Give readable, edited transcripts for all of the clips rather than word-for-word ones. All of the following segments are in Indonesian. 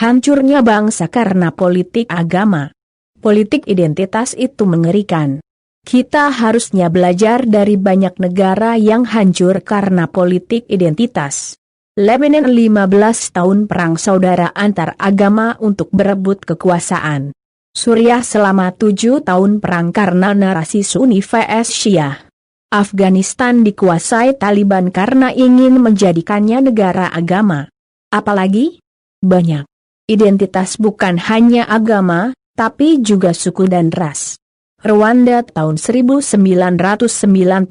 Hancurnya bangsa karena politik agama. Politik identitas itu mengerikan. Kita harusnya belajar dari banyak negara yang hancur karena politik identitas. Lebanon 15 tahun perang saudara antar agama untuk berebut kekuasaan. Suriah selama 7 tahun perang karena narasi Sunni vs Syiah. Afghanistan dikuasai Taliban karena ingin menjadikannya negara agama. Apalagi? Banyak. Identitas bukan hanya agama, tapi juga suku dan ras. Rwanda tahun 1994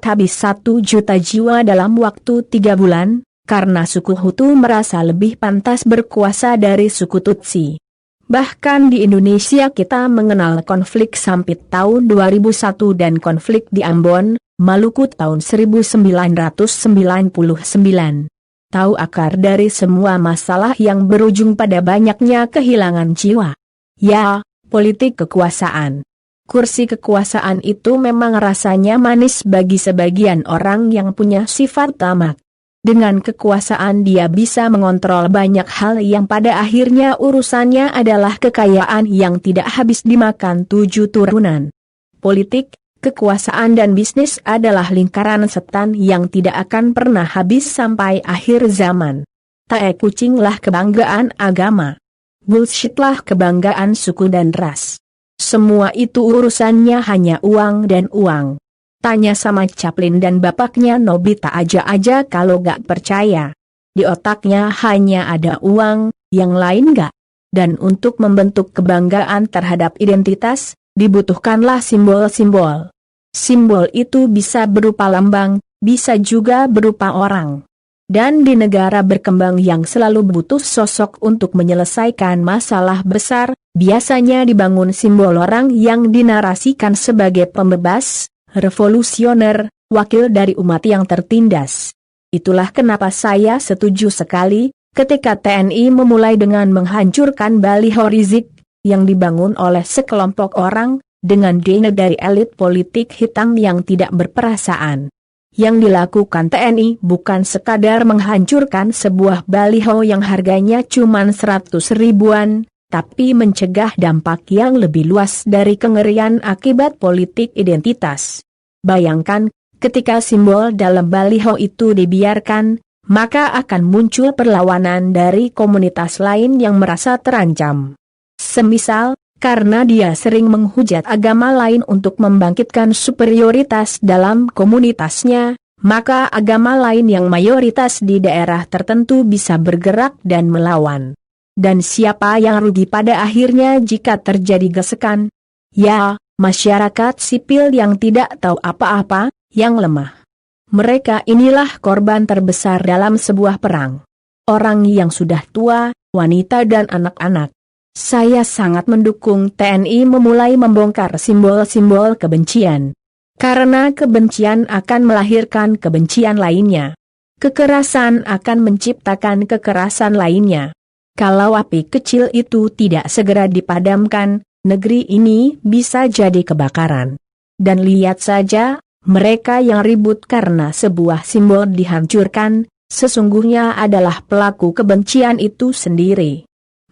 habis 1 juta jiwa dalam waktu 3 bulan, karena suku Hutu merasa lebih pantas berkuasa dari suku Tutsi. Bahkan di Indonesia kita mengenal konflik Sampit tahun 2001 dan konflik di Ambon, Maluku tahun 1999. Tahu akar dari semua masalah yang berujung pada banyaknya kehilangan jiwa. Ya, politik kekuasaan. Kursi kekuasaan itu memang rasanya manis bagi sebagian orang yang punya sifat tamak. Dengan kekuasaan dia bisa mengontrol banyak hal yang pada akhirnya urusannya adalah kekayaan yang tidak habis dimakan 7 turunan. Politik, kekuasaan dan bisnis adalah lingkaran setan yang tidak akan pernah habis sampai akhir zaman. Tae kucinglah kebanggaan agama. Bullshitlah kebanggaan suku dan ras. Semua itu urusannya hanya uang dan uang. Tanya sama Chaplin dan bapaknya Nobita aja kalau gak percaya. Di otaknya hanya ada uang, yang lain gak. Dan untuk membentuk kebanggaan terhadap identitas, dibutuhkanlah simbol-simbol. Simbol itu bisa berupa lambang, bisa juga berupa orang. Dan di negara berkembang yang selalu butuh sosok untuk menyelesaikan masalah besar, biasanya dibangun simbol orang yang dinarasikan sebagai pembebas, revolusioner, wakil dari umat yang tertindas. Itulah kenapa saya setuju sekali, ketika TNI memulai dengan menghancurkan baliho Rizik, yang dibangun oleh sekelompok orang, dengan dana dari elit politik hitam yang tidak berperasaan. Yang dilakukan TNI bukan sekadar menghancurkan sebuah baliho yang harganya cuma 100 ribuan, tapi mencegah dampak yang lebih luas dari kengerian akibat politik identitas. Bayangkan, ketika simbol dalam baliho itu dibiarkan, maka akan muncul perlawanan dari komunitas lain yang merasa terancam. Semisal, karena dia sering menghujat agama lain untuk membangkitkan superioritas dalam komunitasnya, maka agama lain yang mayoritas di daerah tertentu bisa bergerak dan melawan. Dan siapa yang rugi pada akhirnya jika terjadi gesekan? Ya, masyarakat sipil yang tidak tahu apa-apa, yang lemah. Mereka inilah korban terbesar dalam sebuah perang. Orang yang sudah tua, wanita dan anak-anak. Saya sangat mendukung TNI memulai membongkar simbol-simbol kebencian. Karena kebencian akan melahirkan kebencian lainnya. Kekerasan akan menciptakan kekerasan lainnya. Kalau api kecil itu tidak segera dipadamkan, negeri ini bisa jadi kebakaran. Dan lihat saja, mereka yang ribut karena sebuah simbol dihancurkan, sesungguhnya adalah pelaku kebencian itu sendiri.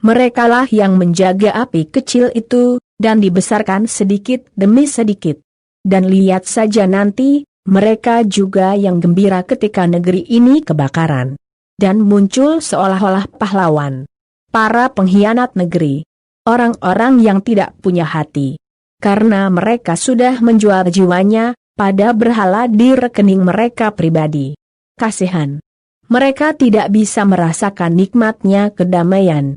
Merekalah yang menjaga api kecil itu, dan dibesarkan sedikit demi sedikit. Dan lihat saja nanti, mereka juga yang gembira ketika negeri ini kebakaran. Dan muncul seolah-olah pahlawan. Para pengkhianat negeri. Orang-orang yang tidak punya hati. Karena mereka sudah menjual jiwanya, pada berhala di rekening mereka pribadi. Kasihan. Mereka tidak bisa merasakan nikmatnya kedamaian.